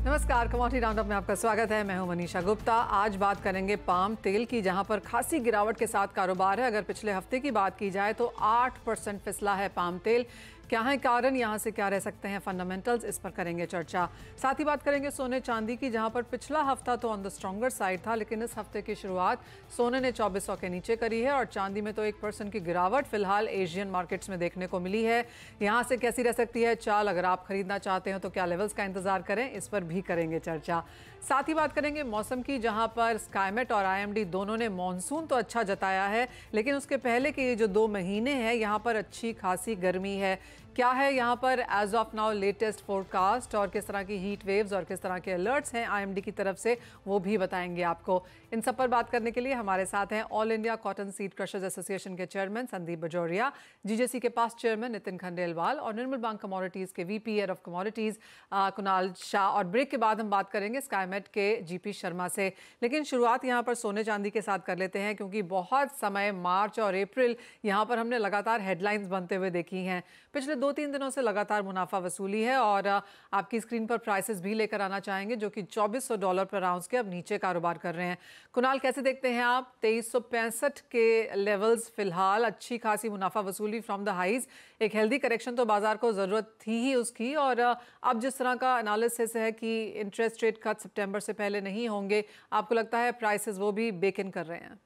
नमस्कार, commodity roundup में आपका स्वागत है। मैं हूं मनीषा गुप्ता। आज बात करेंगे पाम तेल की, जहां पर खासी गिरावट के साथ कारोबार है। अगर पिछले हफ्ते की बात की जाए तो 8% फिसला है पाम तेल। क्या है कारण, यहां से क्या रह सकते हैं फंडामेंटल्स, इस पर करेंगे चर्चा। साथ ही बात करेंगे सोने चांदी की, जहां पर पिछला हफ्ता तो ऑन द स्ट्रॉन्गर साइड था, लेकिन इस हफ्ते की शुरुआत सोने ने 2400 के नीचे करी है और चांदी में तो 1% की गिरावट फिलहाल एशियन मार्केट्स में देखने को मिली है। यहां से कैसी रह सकती है चाल, अगर आप खरीदना चाहते हो तो क्या लेवल्स का इंतजार करें, इस पर भी करेंगे चर्चा। साथ ही बात करेंगे मौसम की, जहां पर स्काईमेट और आईएमडी दोनों ने मॉनसून तो अच्छा जताया है, लेकिन उसके पहले के ये जो 2 महीने हैं यहां पर अच्छी खासी गर्मी है। क्या है यहाँ पर as of now latest forecast और किस तरह की हीट वेव्स और किस तरह के अलर्ट्स हैं आईएमडी की तरफ से, वो भी बताएंगे आपको। इन सब पर बात करने के लिए हमारे साथ हैं all India cotton seed crushers association के चेयरमैन संदीप बजौरिया, जीजेसी के पास्ट चेयरमैन नितिन खंडेलवाल और निर्मल बैंक कमोडिटीज़ के VP head of commodities Kunal Shah. और ब्रेक के बाद हम बात करेंगे स्काईमेट के जीपी शर्मा से। लेकिन शुरुआत यहाँ पर सोने चांदी के साथ कर लेते हैं, क्योंकि बहुत समय मार्च और अप्रैल यहाँ पर हमने लगातार हेडलाइंस बनते हुए देखी हैं। पिछले 2-3 दिनों से लगातार मुनाफा वसूली है और आपकी स्क्रीन पर प्राइसेस भी लेकर आना चाहेंगे, जो कि $2400 पर आउंस के अब नीचे कारोबार कर रहे हैं। कुणाल, कैसे देखते हैं आप 2365 के लेवल्स? फिलहाल अच्छी खासी मुनाफा वसूली फ्रॉम द हाइज। एक हेल्दी करेक्शन तो बाजार को जरूरत थी ही उसकी, और अब जिस तरह का एनालिसिस है कि इंटरेस्ट रेट कट सितंबर से पहले नहीं होंगे, आपको लगता है प्राइसेस वो भी बेक इन कर रहे हैं?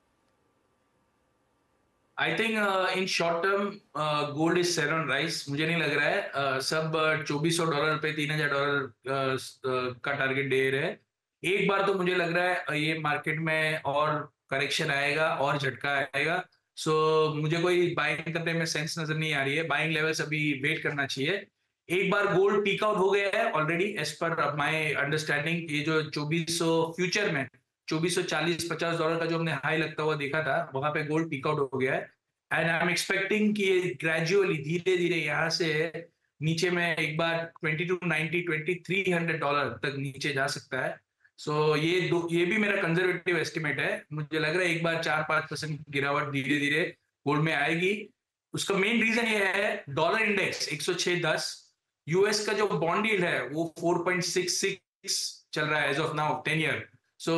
I think in short term gold is sell on rise. मुझे नहीं लग रहा है सब $2400 पे $3000 का टारगेट दे रहे हैं। एक बार तो मुझे लग रहा है ये मार्केट में और करेक्शन आएगा और झटका आएगा। सो मुझे कोई बाइंग करने में सेंस नजर नहीं आ रही है। बाइंग लेवल्स अभी वेट करना चाहिए। एक बार गोल्ड पीक आउट हो गया है already as per my understanding. ये जो 2400 फ्यूचर में 2440-50 डॉलर का जो हमने हाई लगता हुआ देखा था, वहां पे गोल्ड पीक आउट हो गया है। एंड आई एम एक्सपेक्टिंग कि ये ग्रेजुअली धीरे धीरे यहाँ से नीचे में एक बार 2290 $2300 तक नीचे जा सकता है। सो ये भी मेरा कंजर्वेटिव एस्टिमेट है। मुझे लग रहा है एक बार 4-5% गिरावट धीरे धीरे गोल्ड में आएगी। उसका मेन रीजन ये है डॉलर इंडेक्स 106.10, यूएस का जो बॉन्ड यील्ड है वो 4.66 चल रहा है as of now 10 year. So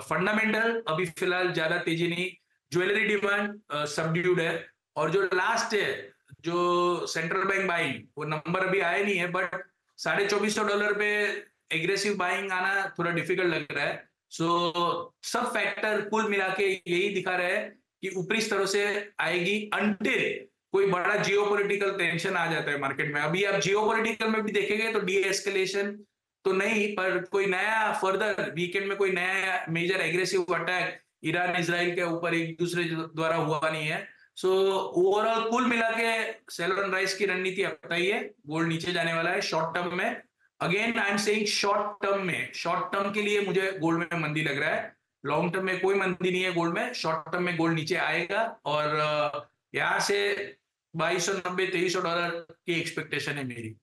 fundamental अभी फिलहाल ज्यादा तेजी नहीं। ज्वेलरी डिमांड सबड्यूड है। और जो लास्ट है, जो सेंट्रल बैंक बाइंग, वो नंबर अभी आया नहीं है, बट $2450 पे एग्रेसिव बाइंग आना थोड़ा डिफिकल्ट लग रहा है। सो सब फैक्टर कुल मिला के यही दिखा रहे हैं कि ऊपरी स्तरों से आएगी अनटिल कोई बड़ा जियोपॉलिटिकल टेंशन आ जाता है मार्केट में। अभी आप जियोपॉलिटिकल में भी देखेंगे तो डी एस्केलेशन तो नहीं, पर कोई नया फर्दर वीकेंड में कोई नया major aggressive attack Iran Israel के ऊपर एक दूसरे द्वारा हुआ नहीं है। सो ओवरऑल कुल मिला के सेल ऑन राइस की रणनीति अपनाई है। गोल्ड नीचे जाने वाला है शॉर्ट टर्म में। Again I am saying short term के लिए मुझे गोल्ड में मंदी लग रहा है। लॉन्ग टर्म में कोई मंदी नहीं है गोल्ड में। शॉर्ट टर्म में गोल्ड नीचे आएगा और यहाँ से $2290-2300 की एक्सपेक्टेशन है मेरी।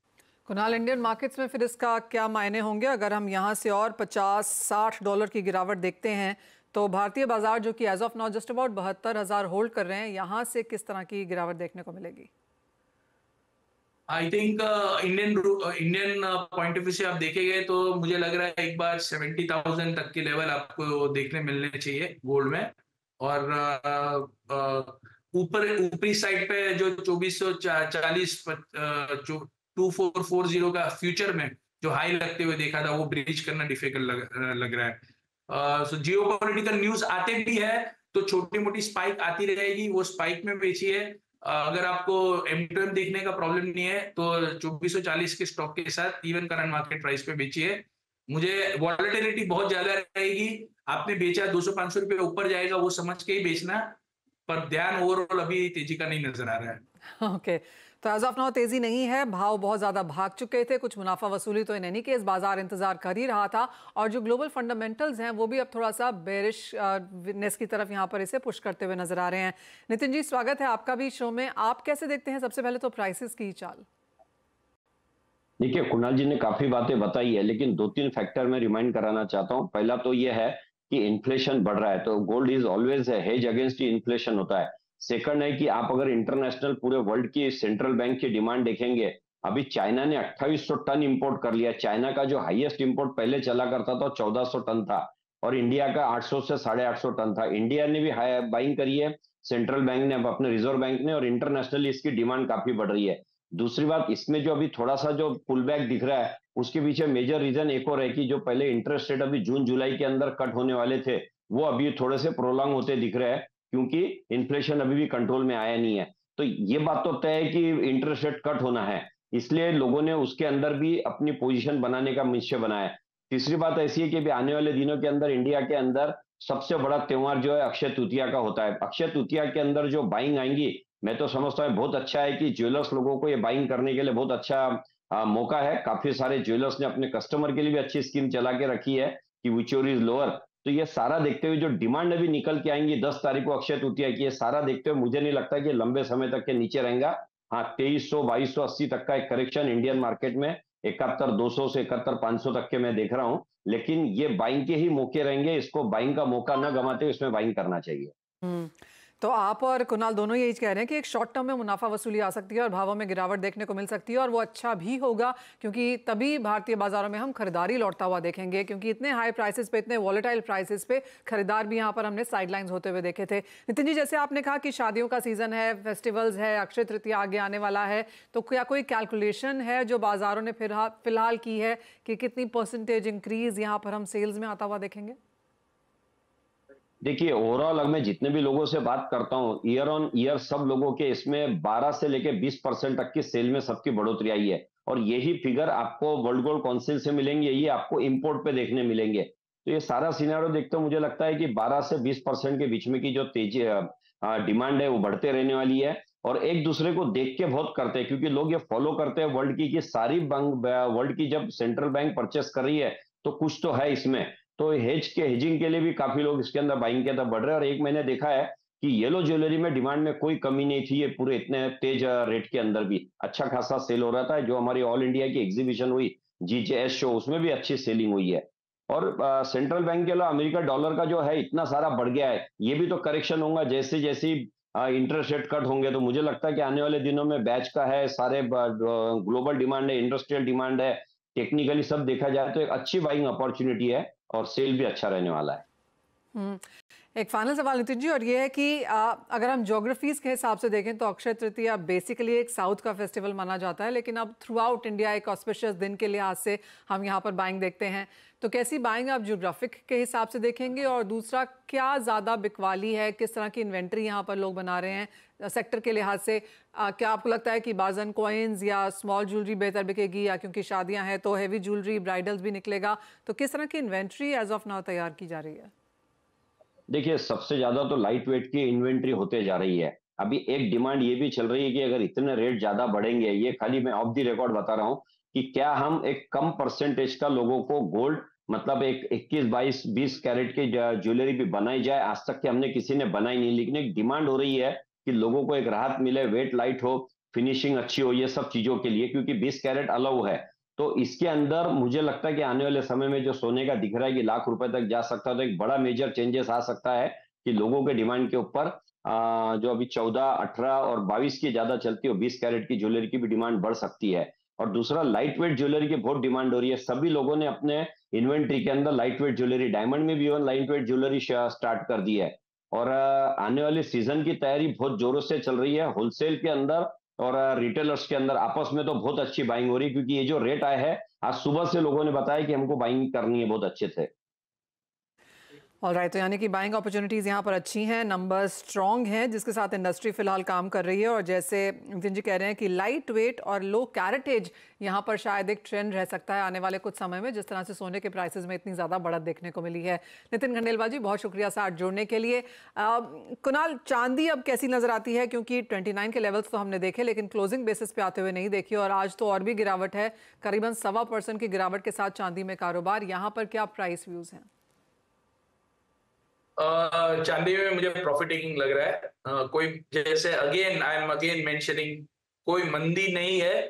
कुणाल, इंडियन मार्केट्स में फिर इसका क्या मायने होंगे अगर हम यहाँ से और $50-60 की गिरावट देखते हैं? तो भारतीय बाजार जो कि as of now just about 72,000 hold कर रहे हैं, यहाँ से किस तरह की गिरावट देखने को मिलेगी? I think Indian point of view से आप देखेंगे तो मुझे लग रहा है एक बार 70,000 तक के लेवल आपको देखने मिलने चाहिए गोल्ड में। और ऊपरी साइड पे जो 2440 2440 का फ्यूचर में जो हाई लगते हुए देखा था, वो ब्रीच करना डिफिकल्ट लग रहा है। सो जियोपॉलिटिकल न्यूज आते भी है तो छोटी मोटी स्पाइक आती रहेगी, वो स्पाइक में बेचिए। अगर आपको M2M देखने का प्रॉब्लम नहीं है तो 2440 के स्टॉक के साथ इवन करंट मार्केट प्राइस पे बेचिए। मुझे वॉलेटिलिटी बहुत ज्यादा रहेगी। आपने बेचा 200-500 रुपये ऊपर जाएगा वो समझ के ही बेचना, पर ध्यान ओवरऑल अभी तेजी का नहीं नजर आ रहा है। ओके, तो एज ऑफ नाउ तेजी नहीं है, भाव बहुत ज्यादा भाग चुके थे, कुछ मुनाफा वसूली तो इन एनी केस बाजार इंतजार कर ही रहा था, और जो ग्लोबल फंडामेंटल्स हैं वो भी अब थोड़ा सा बेरिशनेस की तरफ यहाँ पर इसे पुश करते हुए नजर आ रहे हैं। नितिन जी, स्वागत है आपका भी शो में। आप कैसे देखते हैं सबसे पहले तो प्राइसेस की चाल? देखिए, कुणाल जी ने काफी बातें बताई है, लेकिन 2-3 फैक्टर में रिमाइंड कराना चाहता हूं। पहला तो यह है कि इन्फ्लेशन बढ़ रहा है, तो gold is always hedge against inflation होता है। सेकंड है कि आप अगर इंटरनेशनल पूरे वर्ल्ड की सेंट्रल बैंक की डिमांड देखेंगे अभी चाइना ने 2800 टन इंपोर्ट कर लिया। चाइना का जो हाईएस्ट इंपोर्ट पहले चला करता था 1400 टन था, और इंडिया का 800 से 850 टन था। इंडिया ने भी बाइंग करी है, सेंट्रल बैंक ने, अपने रिजर्व बैंक ने, और इंटरनेशनली इसकी डिमांड काफी बढ़ रही है। दूसरी बात, इसमें जो अभी थोड़ा सा जो पुल बैक दिख रहा है, उसके पीछे मेजर रीजन एक और है कि जो पहले इंटरेस्ट रेट अभी जून जुलाई के अंदर कट होने वाले थे, वो अभी थोड़े से प्रोलॉन्ग होते दिख रहे हैं, क्योंकि इन्फ्लेशन अभी भी कंट्रोल में आया नहीं है। तो ये बात तो तय है कि इंटरेस्ट रेट कट होना है, इसलिए लोगों ने उसके अंदर भी अपनी पोजीशन बनाने का निश्चय बनाया है। तीसरी बात ऐसी है कि अभी आने वाले दिनों के अंदर इंडिया के अंदर सबसे बड़ा त्योहार जो है अक्षय तृतीया का होता है। अक्षय तृतीया के अंदर जो बाइंग आएंगी, मैं तो समझता हूँ बहुत अच्छा है कि ज्वेलर्स लोगों को ये बाइंग करने के लिए बहुत अच्छा मौका है। काफी सारे ज्वेलर्स ने अपने कस्टमर के लिए भी अच्छी स्कीम चला के रखी है कि विच इज लोअर। तो ये सारा देखते हुए जो डिमांड अभी निकल के आएंगी 10 तारीख को अक्षय तृतीया की, ये सारा देखते हुए मुझे नहीं लगता कि लंबे समय तक के नीचे रहेगा। हाँ, 2300 2280 तक का एक करेक्शन इंडियन मार्केट में 71 200 से 71 500 तक के मैं देख रहा हूं, लेकिन ये बाइंग के ही मौके रहेंगे। इसको बाइंग का मौका न गंवाते हुए इसमें बाइंग करना चाहिए। तो आप और कुणाल दोनों यही कह रहे हैं कि एक शॉर्ट टर्म में मुनाफा वसूली आ सकती है और भावों में गिरावट देखने को मिल सकती है, और वो अच्छा भी होगा क्योंकि तभी भारतीय बाजारों में हम खरीदारी लौटता हुआ देखेंगे, क्योंकि इतने हाई प्राइसेस पे, इतने वॉलेटाइल प्राइसेस पे खरीदार भी यहाँ पर हमने साइडलाइंस होते हुए देखे थे। नितिन जी, जैसे आपने कहा कि शादियों का सीजन है, फेस्टिवल्स है, अक्षय तृतीया आगे आने वाला है, तो क्या कोई कैलकुलेशन है जो बाजारों ने फिलहाल की है कि कितनी परसेंटेज इंक्रीज यहाँ पर हम सेल्स में आता हुआ देखेंगे? देखिए, ओवरऑल अगर मैं जितने भी लोगों से बात करता हूँ, ईयर ऑन ईयर सब लोगों के इसमें 12 से लेके 20% तक की सेल में सबकी बढ़ोतरी आई है। और यही फिगर आपको वर्ल्ड गोल्ड काउंसिल से मिलेंगे, ये आपको इंपोर्ट पे देखने मिलेंगे। तो ये सारा सिनेरियो देखते हुए मुझे लगता है कि 12 से 20% के बीच में की जो तेजी डिमांड है वो बढ़ते रहने वाली है। और एक दूसरे को देख के बहुत करते हैं, क्योंकि लोग ये फॉलो करते हैं वर्ल्ड की कि सारी वर्ल्ड की जब सेंट्रल बैंक परचेस कर रही है तो कुछ तो है इसमें। तो हेजिंग के लिए भी काफी लोग इसके अंदर बाइंग के तरफ बढ़ रहे हैं। और एक मैंने देखा है कि येलो ज्वेलरी में डिमांड में कोई कमी नहीं थी, ये पूरे इतने तेज रेट के अंदर भी अच्छा खासा सेल हो रहा था। जो हमारी ऑल इंडिया की एग्जीबिशन हुई जीजेएस शो, उसमें भी अच्छी सेलिंग हुई है। और सेंट्रल बैंक के अलावा अमेरिका डॉलर का जो है इतना सारा बढ़ गया है, ये भी तो करेक्शन होगा जैसे जैसे इंटरेस्ट रेट कट होंगे। तो मुझे लगता है कि आने वाले दिनों में बैच का है, सारे ग्लोबल डिमांड है, इंडस्ट्रियल डिमांड है, टेक्निकली सब देखा जाए तो एक अच्छी बाइंग अपॉर्चुनिटी है और सेल भी अच्छा रहने वाला है। एक फाइनल सवाल नितिन जी, और ये है कि अगर हम ज्योग्राफीज के हिसाब से देखें तो अक्षय तृतीया बेसिकली एक साउथ का फेस्टिवल माना जाता है, लेकिन अब थ्रू आउट इंडिया एक ऑस्पिशियस दिन के लिहाज से हम यहाँ पर बाइंग देखते हैं। तो कैसी बाइंग आप ज्योग्राफिक के हिसाब से देखेंगे, और दूसरा क्या ज़्यादा बिकवाली है, किस तरह की इन्वेंट्री यहाँ पर लोग बना रहे हैं सेक्टर के लिहाज से? क्या आपको लगता है कि बाजन कॉइन्स या स्मॉल ज्वेलरी बेहतर बिकेगी, या क्योंकि शादियाँ हैं तो हैवी ज्वेलरी ब्राइडल्स भी निकलेगा? तो किस तरह की इन्वेंट्री एज ऑफ नाउ तैयार की जा रही है? देखिए, सबसे ज्यादा तो लाइट वेट की इन्वेंट्री होते जा रही है। अभी एक डिमांड ये भी चल रही है कि अगर इतने रेट ज्यादा बढ़ेंगे, ये खाली मैं ऑफ द रिकॉर्ड बता रहा हूं, कि क्या हम एक कम परसेंटेज का लोगों को गोल्ड, मतलब एक 21 22 20 कैरेट की ज्वेलरी भी बनाई जाए। आज तक के हमने किसी ने बनाई नहीं, लेकिन एक डिमांड हो रही है कि लोगों को एक राहत मिले, वेट लाइट हो, फिनिशिंग अच्छी हो, ये सब चीजों के लिए, क्योंकि 20 कैरेट अलाउ है। तो इसके अंदर मुझे लगता है कि आने वाले समय में जो सोने का दिख रहा है कि लाख रुपए तक जा सकता है, तो एक बड़ा मेजर चेंजेस आ सकता है कि लोगों के डिमांड के ऊपर जो अभी 14 18 और 22 की ज्यादा चलती है, 20 कैरेट की ज्वेलरी की भी डिमांड बढ़ सकती है। और दूसरा, लाइट वेट ज्वेलरी की बहुत डिमांड हो रही है। सभी लोगों ने अपने इन्वेंट्री के अंदर लाइट वेट ज्वेलरी, डायमंड में भी even light weight jewellery start कर दी है। और आने वाले सीजन की तैयारी बहुत जोरों से चल रही है होलसेल के अंदर, और रिटेलर्स के अंदर आपस में तो बहुत अच्छी बाइंग हो रही है, क्योंकि ये जो रेट आए हैं, आज सुबह से लोगों ने बताया कि हमको बाइंग करनी है बहुत अच्छे से। ऑलराइट, तो यानी कि बाइंग अपॉर्चुनिटीज़ यहाँ पर अच्छी हैं, नंबर्स स्ट्रॉन्ग हैं, जिसके साथ इंडस्ट्री फिलहाल काम कर रही है। और जैसे नितिन जी कह रहे हैं कि लाइट वेट और लो कैरेटेज यहाँ पर शायद एक ट्रेंड रह सकता है आने वाले कुछ समय में, जिस तरह से सोने के प्राइसेस में इतनी ज़्यादा बढ़त देखने को मिली है। नितिन खंडेलवाल जी, बहुत शुक्रिया साथ जुड़ने के लिए। कुणाल, चांदी अब कैसी नज़र आती है? क्योंकि 29 के लेवल्स तो हमने देखे, लेकिन क्लोजिंग बेसिस पे आते हुए नहीं देखी, और आज तो और भी गिरावट है, करीबन 1.25% की गिरावट के साथ चांदी में कारोबार। यहाँ पर क्या प्राइस व्यूज़ हैं? चांदी में मुझे प्रॉफिट टेकिंग लग रहा है। कोई, जैसे आई एम अगेन मेंशनिंग, कोई मंदी नहीं है।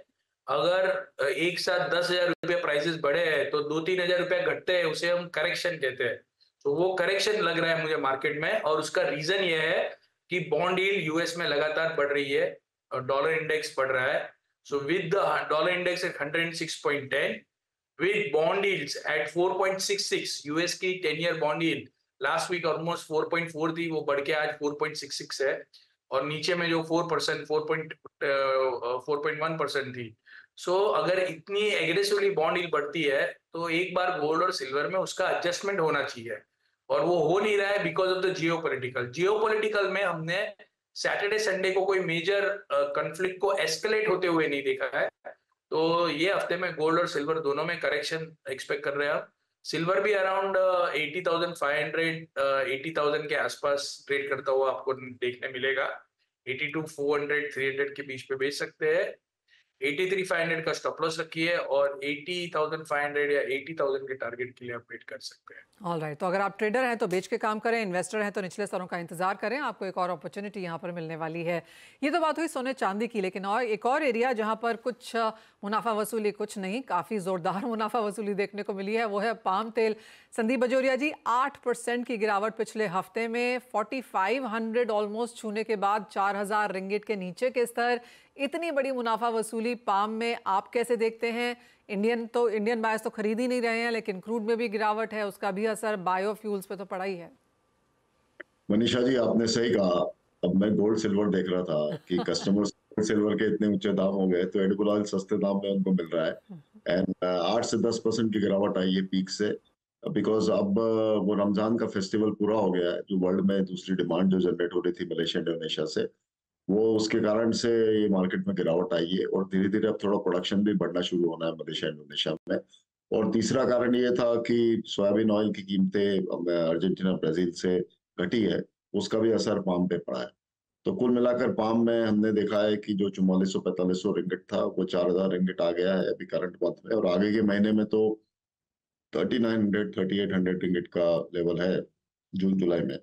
अगर एक साथ 10,000 रुपये प्राइसेस बढ़े हैं तो 2-3 हजार रुपये घटते हैं, उसे हम करेक्शन कहते हैं। तो वो करेक्शन लग रहा है मुझे मार्केट में, और उसका रीजन ये है कि बॉन्ड यील्ड यूएस में लगातार बढ़ रही है और डॉलर इंडेक्स बढ़ रहा है। So with the dollar index at 106.10, with bond yields at 4.66, US की 10-year bond yield last week almost 4.4 थी, वो बढ़ के आज 4.66 है, और नीचे में जो 4%, 4.1% थी. सो अगर इतनी एग्रेसिवली बॉन्ड यील्ड बढ़ती है तो एक बार गोल्ड और सिल्वर में उसका एडजस्टमेंट होना चाहिए, और वो हो नहीं रहा है बिकॉज ऑफ द जियोपॉलिटिकल में हमने सैटरडे संडे को कोई मेजर कॉन्फ्लिक्ट को एस्केलेट होते हुए नहीं देखा है. तो ये हफ्ते में गोल्ड और सिल्वर दोनों में करेक्शन एक्सपेक्ट कर रहे हैं. आप सिल्वर भी अराउंड 80,500 80,000 के आसपास ट्रेड करता हुआ आपको देखने मिलेगा. 82 400 300 के बीच पे बेच सकते हैं. 83,500 का स्टॉप लॉस रखिए और 80,500 या 80,000 के टारगेट के लिए आप वेट कर सकते हैं. ऑलराइट, तो अगर आप ट्रेडर हैं तो बेच के काम करें, इन्वेस्टर हैं तो निचले स्तरों का इंतजार करें, आपको एक और अपॉर्चुनिटी यहाँ पर मिलने वाली है. ये तो बात हुई सोने चांदी की, लेकिन और एक और एरिया जहाँ पर कुछ मुनाफा वसूली, कुछ नहीं, काफ़ी ज़ोरदार मुनाफा वसूली देखने को मिली है, वो है पाम तेल. संदीप बजोरिया जी, 8% की गिरावट पिछले हफ्ते में, 4500 ऑलमोस्ट छूने के बाद 4000 रिंगिट के नीचे के स्तर. इतनी बड़ी मुनाफा वसूली पाम में आप कैसे देखते हैं? इंडियन बायर्स तो खरीद ही नहीं रहे हैं, लेकिन क्रूड में भी गिरावट है, उसका भी असर बायोफ्यूल्स पे तो पड़ा ही है. मनीषा जी, आपने सही कहा. अब मैं गोल्ड सिल्वर देख रहा था कि कस्टमर्स सिल्वर के इतने ऊंचे दाम हो गए तो एडिबल ऑयल सस्ते दाम में उनको मिल रहा है. एंड 8 से 10% की गिरावट आई है पीक से, बिकॉज अब वो रमजान का फेस्टिवल पूरा हो गया है, जो वर्ल्ड में दूसरी डिमांड जो जनरेट हो रही थी मलेशिया इंडोनेशिया से, वो उसके कारण से ये मार्केट में गिरावट आई है. और धीरे धीरे अब थोड़ा प्रोडक्शन भी बढ़ना शुरू होना है मलेशिया इंडोनेशिया में. और तीसरा कारण ये था कि सोयाबीन ऑयल की कीमतें अर्जेंटीना ब्राजील से घटी है, उसका भी असर पाम पे पड़ा है. तो कुल मिलाकर पाम में हमने देखा है कि जो 4400-4500 रिंगिट था वो 4000 रिंगिट आ गया है अभी करंट मंथ में, और आगे के महीने में तो 3900-3800 रिंगिट का लेवल है जून जुलाई में.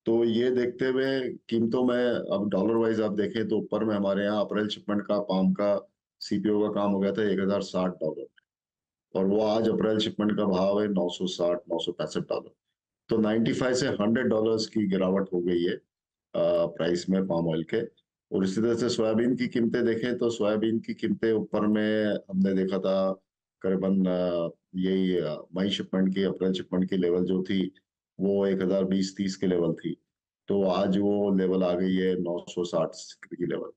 तो ये देखते हुए कीमतों में अब डॉलर वाइज आप देखें तो ऊपर में हमारे यहाँ अप्रैल शिपमेंट का पाम का सीपीओ का काम हो गया था $1060, और वो आज अप्रैल शिपमेंट का भाव है $960-965. तो 95 से $100 की गिरावट हो गई है प्राइस में पाम ऑयल के. और इसी तरह से सोयाबीन की कीमतें देखें तो सोयाबीन की कीमतें ऊपर में हमने देखा था करीबन यही मई शिपमेंट की अप्रैल शिपमेंट की लेवल जो थी वो 1020-30 के लेवल थी, तो आज वो लेवल आ गई है 960 की लेवल.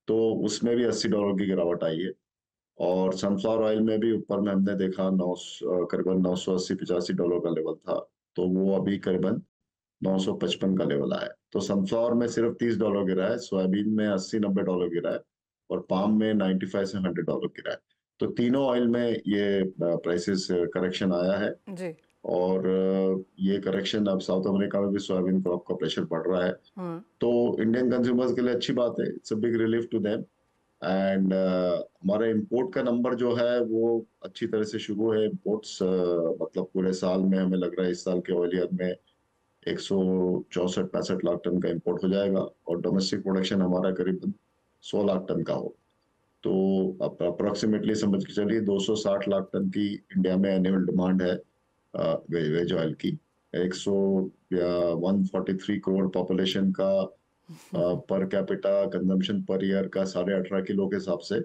तो उसमें भी $80 की गिरावट आई है. और सनफ्लावर ऑयल में भी ऊपर में हमने देखा करीबन $980-85 का लेवल था, तो वो अभी करीबन 955 का लेवल आया. तो सनफ्लावर में सिर्फ $30 गिरा है, सोयाबीन में $80-90 गिरा है, और पाम में 95 से $100 गिरा है. तो तीनों ऑयल में ये प्राइसेस करेक्शन आया है जी. और ये करेक्शन अब साउथ अमेरिका में भी सोयाबीन क्रॉप का प्रेशर बढ़ रहा है. तो इंडियन कंज्यूमर्स के लिए अच्छी बात है, it's a big relief to them. And हमारा इंपोर्ट का नंबर जो है वो अच्छी तरह से शुरू है. इंपोर्ट्स मतलब पूरे साल में हमें लग रहा है इस साल के ऑयल ईयर में 164-65 लाख टन का इंपोर्ट हो जाएगा, और डोमेस्टिक प्रोडक्शन हमारा करीबन 100 लाख टन का हो. तो अप्रोक्सीमेटली समझ के चलिए 260 लाख टन की इंडिया में एनुअल डिमांड है वेज ऑयल की. 143 करोड़ पॉपुलेशन का per capita consumption per year का 18.5 किलो के हिसाब से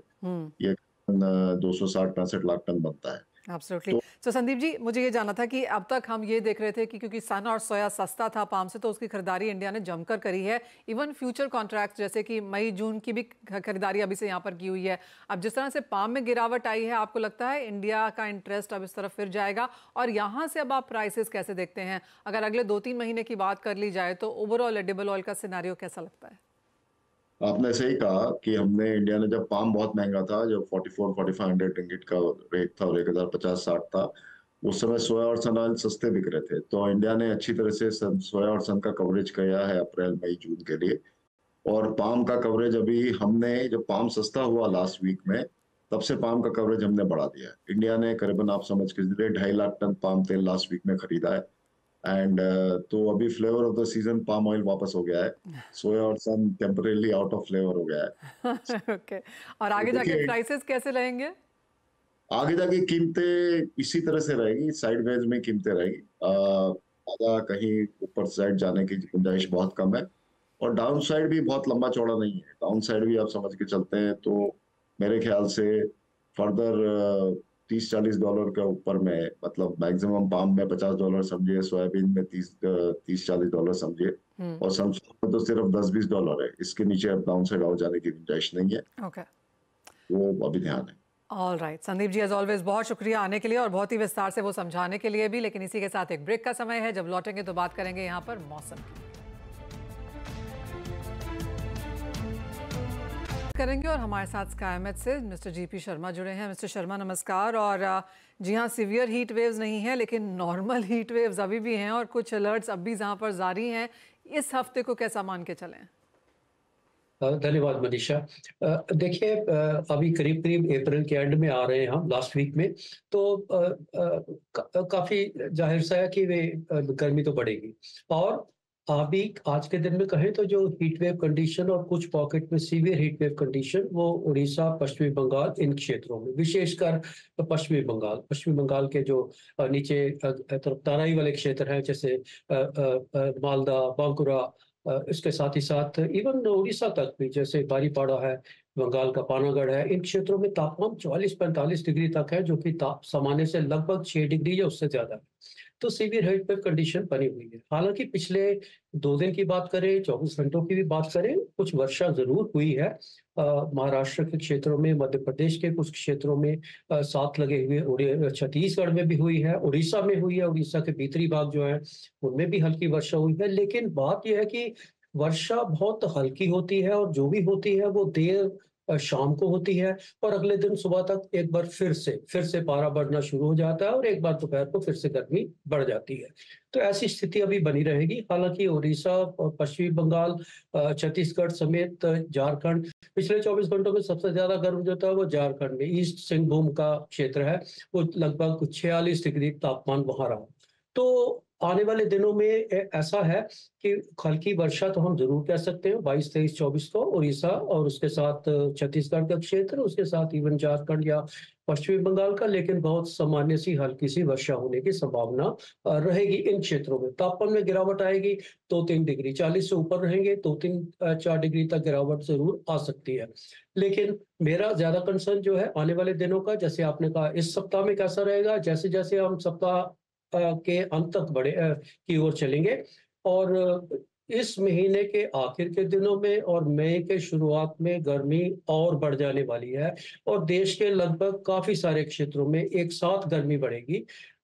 ये 260-65 लाख टन बनता है. एब्सोल्युटली. तो संदीप जी, मुझे ये जानना था कि अब तक हम ये देख रहे थे कि क्योंकि सन और सोया सस्ता था पाम से, तो उसकी खरीदारी इंडिया ने जमकर करी है. इवन फ्यूचर कॉन्ट्रैक्ट जैसे कि मई जून की भी खरीदारी अभी से यहाँ पर की हुई है. अब जिस तरह से पाम में गिरावट आई है, आपको लगता है इंडिया का इंटरेस्ट अब इस तरफ फिर जाएगा? और यहाँ से अब आप प्राइसेस कैसे देखते हैं? अगर अगले 2-3 महीने की बात कर ली जाए तो ओवरऑल एडिबल ऑयल का सिनेरियो कैसा लगता है? आपने सही कहा कि हमने इंडिया ने जब पाम बहुत महंगा था, जब 44-4500 रिंगिट का रेट था और 1050-60 था, उस समय सोया और सन ऑयल सस्ते बिक रहे थे. तो इंडिया ने अच्छी तरह से सोया और सन का कवरेज किया है अप्रैल मई जून के लिए. और पाम का कवरेज अभी हमने, जब पाम सस्ता हुआ लास्ट वीक में, तब से पाम का कवरेज हमने बढ़ा दिया है. इंडिया ने करीबन आप समझ के 2.5 लाख टन पाम तेल लास्ट वीक में खरीदा है. एंड तो अभी flavour of the season palm oil वापस हो गया है. सोया और सन टेम्परेली आउट ऑफ फ्लेवर हो गया है. ओके. और आगे जाके प्राइसेस कैसे रहेंगे? आगे जाके कीमतें इसी तरह से रहेगी, साइडवेज में कीमतें रहेगी. ज्यादा कहीं ऊपर साइड जाने की गुंजाइश बहुत कम है, और डाउन साइड भी बहुत लंबा चौड़ा नहीं है. डाउन साइड भी आप समझ के चलते हैं तो मेरे ख्याल से फर्दर $30-40 के ऊपर में, मतलब मैक्सिमम पाम में $50 समझिए, सोयाबीन में 30-40 डॉलर समझिए, और सनफ्लावर में तो सिर्फ $10-20 है। इसके नीचे अब डाउन से डाउन जाने की गुंजाइश नहीं है। ओके, वो अभी ध्यान है। All right Sandeep ji, as always बहुत शुक्रिया आने के लिए और बहुत ही विस्तार से वो समझाने के लिए भी। लेकिन इसी के साथ एक ब्रेक का समय है, जब लौटेंगे तो बात करेंगे यहाँ पर मौसम की करेंगे। और हमारे साथ स्काईमेट से मिस्टर जीपी शर्मा जुड़े हैं। मिस्टर शर्मा नमस्कार। और जी हाँ, सीवियर हीट वेव्स नहीं है लेकिन नॉर्मल हीट वेव्स अभी भी हैं और कुछ अलर्ट्स अब भी जहाँ पर जारी हैं। इस हफ्ते को कैसा मान के चलें? धन्यवाद मनीषा। देखिए, अभी करीब करीब अप्रैल के एंड में आ रहे हैं हम, लास्ट वीक में, तो काफी जाहिर सा है कि वे गर्मी तो बढ़ेगी। और अभी आज के दिन में कहें तो जो हीट वेव कंडीशन और कुछ पॉकेट में सीवियर हीट वेव कंडीशन, वो उड़ीसा, पश्चिमी बंगाल, इन क्षेत्रों में, विशेषकर पश्चिमी बंगाल के जो नीचे तरफ तराई वाले क्षेत्र हैं, जैसे मालदा, बांकुरा, इसके साथ ही साथ इवन उड़ीसा तक भी, जैसे बारीपाड़ा है, बंगाल का पानागढ़ है, इन क्षेत्रों में तापमान 44-45 डिग्री तक है, जो कि सामान्य से लगभग 6 डिग्री या उससे ज्यादा है। तो सीवियर हीट वेव कंडीशन बनी हुई है। हालांकि पिछले 2 दिन की बात करें, 24 घंटों की भी बात करें, कुछ वर्षा जरूर हुई है महाराष्ट्र के क्षेत्रों में, मध्य प्रदेश के कुछ क्षेत्रों में, साथ लगे हुए छत्तीसगढ़ में भी हुई है, उड़ीसा में हुई है, उड़ीसा के भीतरी भाग जो है उनमें भी हल्की वर्षा हुई है। लेकिन बात यह है कि वर्षा बहुत हल्की होती है और जो भी होती है वो देर शाम को होती है, और अगले दिन सुबह तक एक बार फिर से पारा बढ़ना शुरू हो जाता है और एक बार दोपहर को फिर से गर्मी बढ़ जाती है। तो ऐसी स्थिति अभी बनी रहेगी। हालांकि उड़ीसा और पश्चिमी बंगाल, छत्तीसगढ़ समेत झारखंड, पिछले 24 घंटों में सबसे ज्यादा गर्म जो था वो झारखंड में ईस्ट सिंहभूम का क्षेत्र है, वो लगभग 46 डिग्री तापमान वहां रहा। तो आने वाले दिनों में ऐसा है कि हल्की वर्षा तो हम जरूर कह सकते हैं 22, 23, 24 को उड़ीसा और उसके साथ छत्तीसगढ़ का क्षेत्र, उसके साथ इवन झारखंड या पश्चिमी बंगाल का, लेकिन बहुत सामान्य सी हल्की सी वर्षा होने की संभावना रहेगी इन क्षेत्रों में। तापमान में गिरावट आएगी, 2-3 डिग्री, 40 से ऊपर रहेंगे, 2-3-4 डिग्री तक गिरावट जरूर आ सकती है। लेकिन मेरा ज्यादा कंसर्न जो है आने वाले दिनों का, जैसे आपने कहा इस सप्ताह में कैसा रहेगा, जैसे जैसे हम सप्ताह के अंत तक की ओर चलेंगे, और इस महीने के आखिर के दिनों में और मई के शुरुआत में गर्मी और बढ़ जाने वाली है, और देश के लगभग काफी सारे क्षेत्रों में एक साथ गर्मी बढ़ेगी।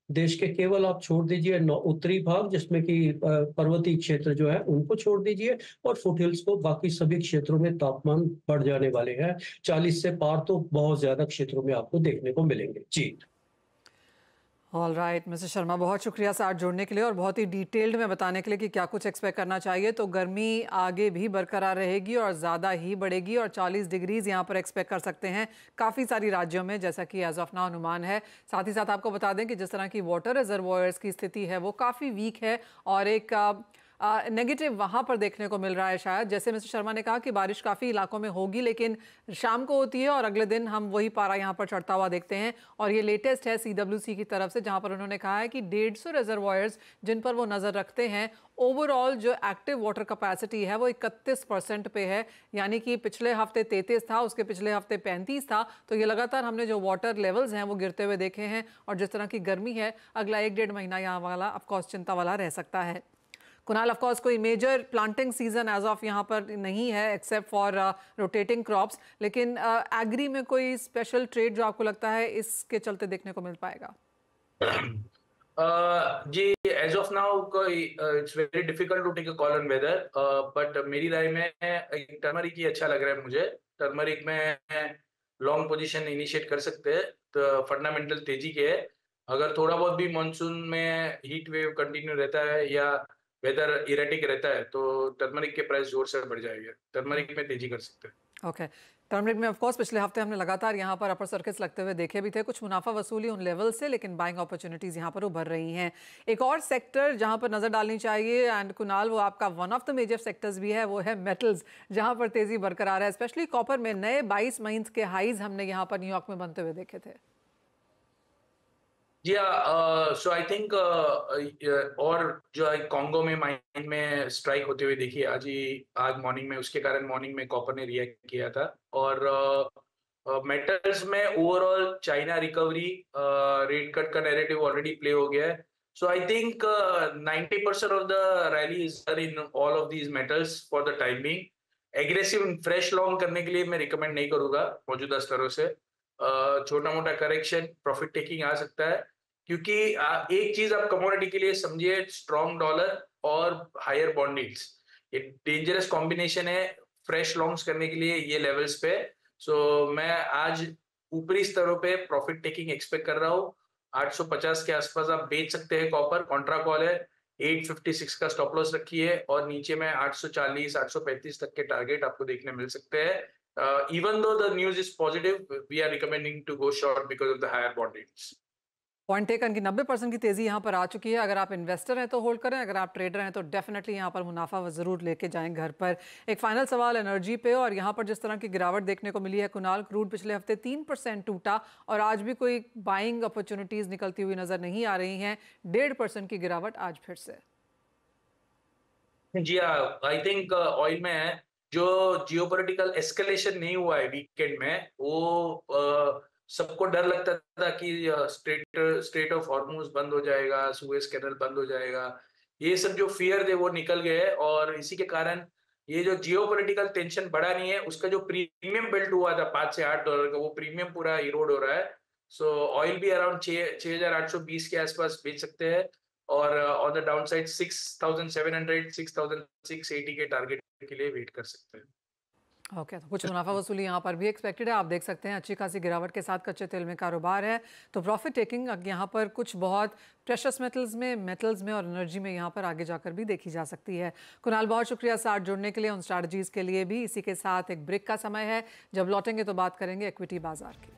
देश के केवल आप छोड़ दीजिए उत्तरी भाग, जिसमें कि पर्वतीय क्षेत्र जो है उनको छोड़ दीजिए, और फुटहिल्स को, बाकी सभी क्षेत्रों में तापमान बढ़ जाने वाले हैं। 40 से पार तो बहुत ज्यादा क्षेत्रों में आपको देखने को मिलेंगे। जी ऑल राइट मिस्टर शर्मा, बहुत शुक्रिया साथ जुड़ने के लिए और बहुत ही डिटेल्ड में बताने के लिए कि क्या कुछ एक्सपेक्ट करना चाहिए। तो गर्मी आगे भी बरकरार रहेगी और ज़्यादा ही बढ़ेगी और 40 डिग्रीज यहाँ पर एक्सपेक्ट कर सकते हैं काफ़ी सारी राज्यों में, जैसा कि एज ऑफ नाउ अनुमान है। साथ ही साथ आपको बता दें कि जिस तरह की वाटर रिजर्वॉयर्स की स्थिति है वो काफ़ी वीक है और एक नेगेटिव वहाँ पर देखने को मिल रहा है शायद। जैसे मिस्टर शर्मा ने कहा कि बारिश काफ़ी इलाकों में होगी लेकिन शाम को होती है और अगले दिन हम वही पारा यहाँ पर चढ़ता हुआ देखते हैं। और ये लेटेस्ट है CWC की तरफ से, जहाँ पर उन्होंने कहा है कि 150 रिजर्वॉयर्स जिन पर वो नज़र रखते हैं, ओवरऑल जो एक्टिव वाटर कैपेसिटी है वो 31% पे है। यानी कि पिछले हफ्ते 33 था, उसके पिछले हफ्ते 35 था। तो ये लगातार हमने जो वाटर लेवल्स हैं वो गिरते हुए देखे हैं। और जिस तरह की गर्मी है, अगला 1-1.5 महीना यहाँ वाला ऑफकोर्स चिंता वाला रह सकता है। कुणाल, ऑफ कोर्स कोई major planting season as of यहाँ पर नहीं है एक्सेप्ट फॉर रोटेटिंग क्रॉप्स, लेकिन एग्री में कोई स्पेशल ट्रेड जो आपको लगता है इसके चलते देखने को मिल पाएगा? जी, as of now it's very difficult to take a call on weather, but मेरी राय में टर्मरिक ही अच्छा लग रहा है मुझे। टर्मरिक में लॉन्ग पोजीशन इनिशिएट कर सकते हैं, तो फंडामेंटल तेजी के है। अगर थोड़ा बहुत भी मानसून में हीट वेव कंटिन्यू रहता है या वेदर इरेटिक रहता है तो टर्मरिक के प्राइस जोर से बढ़ जाएगा। टर्मरिक में तेजी कर सकते हैं। ओके, टर्मरिक में ऑफ कोर्स पिछले हफ्ते हमने लगातार यहाँ पर अपर सर्किट्स लगते हुए देखे भी थे, कुछ मुनाफा वसूली उन लेवल से, लेकिन बाइंग अपॉर्चुनिटीज यहाँ पर उभर रही हैं। एक और सेक्टर जहाँ पर नजर डालनी चाहिए, एंड कुणाल वो आपका one of the major sectors भी है, वो है मेटल्स, जहाँ पर तेजी बरकरार है। स्पेशली कॉपर में नए 22 मंथ के हाईज हमने यहाँ पर न्यूयॉर्क में बनते हुए देखे थे। जी सो आई थिंक और जो कॉन्गो में माइन में स्ट्राइक होते हुए देखिए आज मॉर्निंग में, उसके कारण मॉर्निंग में कॉपर ने रिएक्ट किया था। और मेटल्स में overall China recovery, rate cut का नैरेटिव ऑलरेडी प्ले हो गया है. So I think 90% of the rally is done in all of these metals for the time being. Aggressive fresh long करने के लिए मैं रिकमेंड नहीं करूंगा मौजूदा स्तरों से. छोटा मोटा करेक्शन, प्रॉफिट टेकिंग आ सकता है, क्योंकि एक चीज आप कमोडिटी के लिए समझिए, स्ट्रॉन्ग डॉलर और हायर बॉन्ड यील्ड्स, ये डेंजरस कॉम्बिनेशन है फ्रेश लॉन्ग्स करने के लिए ये लेवल्स पे. सो मैं आज ऊपरी स्तरों पे प्रॉफिट टेकिंग एक्सपेक्ट कर रहा हूँ. 850 के आसपास आप बेच सकते हैं कॉपर, कॉन्ट्रा कॉल है. 856 का स्टॉप लॉस रखिए और नीचे में 840 835 तक के टारगेट आपको देखने मिल सकते हैं. Even though the news is positive, we are recommending to go short because of the higher bond yields. Point taken की 90% की तेजी यहाँ पर आ चुकी है. अगर आप इन्वेस्टर हैं तो होल्ड करें, अगर आप ट्रेडर हैं तो डेफिनेटली यहाँ पर मुनाफा ज़रूर लेके जाएं घर पर. एक फाइनल सवाल एनर्जी पे, और यहाँ पर जिस तरह की गिरावट देखने को मिली है कुणाल, क्रूड पिछले हफ्ते 3% टूटा और आज भी कोई बाइंग अपॉर्चुनिटीज निकलती हुई नजर नहीं आ रही हैं. 1.5% की गिरावट आज फिर से. जी हाँ, आई थिंक ऑयल में है जो जियोपॉलिटिकल एस्केलेशन नहीं हुआ है वीकेंड में, वो सबको डर लगता था कि स्ट्रेट ऑफ हॉर्मुज बंद हो जाएगा, सुएज कैनल बंद हो जाएगा. ये सब जो फियर थे वो निकल गए, और इसी के कारण ये जो जियोपॉलिटिकल टेंशन बढ़ा नहीं है, उसका जो प्रीमियम बिल्ड हुआ था $5 से $8 का, वो प्रीमियम पूरा इरोड हो रहा है. सो ऑयल भी अराउंड 6,820 के आसपास बेच सकते हैं, और ऑन द डाउन साइड 6,700 6,680 के टारगेट के लिए वेट कर सकते हैं. ओके, तो कुछ मुनाफा वसूली यहाँ पर भी एक्सपेक्टेड है. आप देख सकते हैं अच्छी खासी गिरावट के साथ कच्चे तेल में कारोबार है, तो प्रॉफिट टेकिंग यहाँ पर कुछ बहुत प्रेशस मेटल्स में और एनर्जी में यहाँ पर आगे जाकर भी देखी जा सकती है. कुणाल, बहुत शुक्रिया साथ जुड़ने के लिए, उन स्ट्रैटेजीज के लिए भी. इसी के साथ एक ब्रेक का समय है, जब लौटेंगे तो बात करेंगे इक्विटी बाजार की.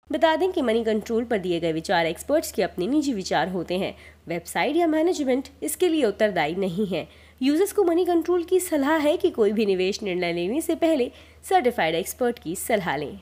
बता दें कि मनी कंट्रोल पर दिए गए विचार एक्सपर्ट्स के अपने निजी विचार होते हैं. वेबसाइट या मैनेजमेंट इसके लिए उत्तरदायी नहीं है. यूजर्स को मनी कंट्रोल की सलाह है कि कोई भी निवेश निर्णय लेने से पहले सर्टिफाइड एक्सपर्ट की सलाह लें.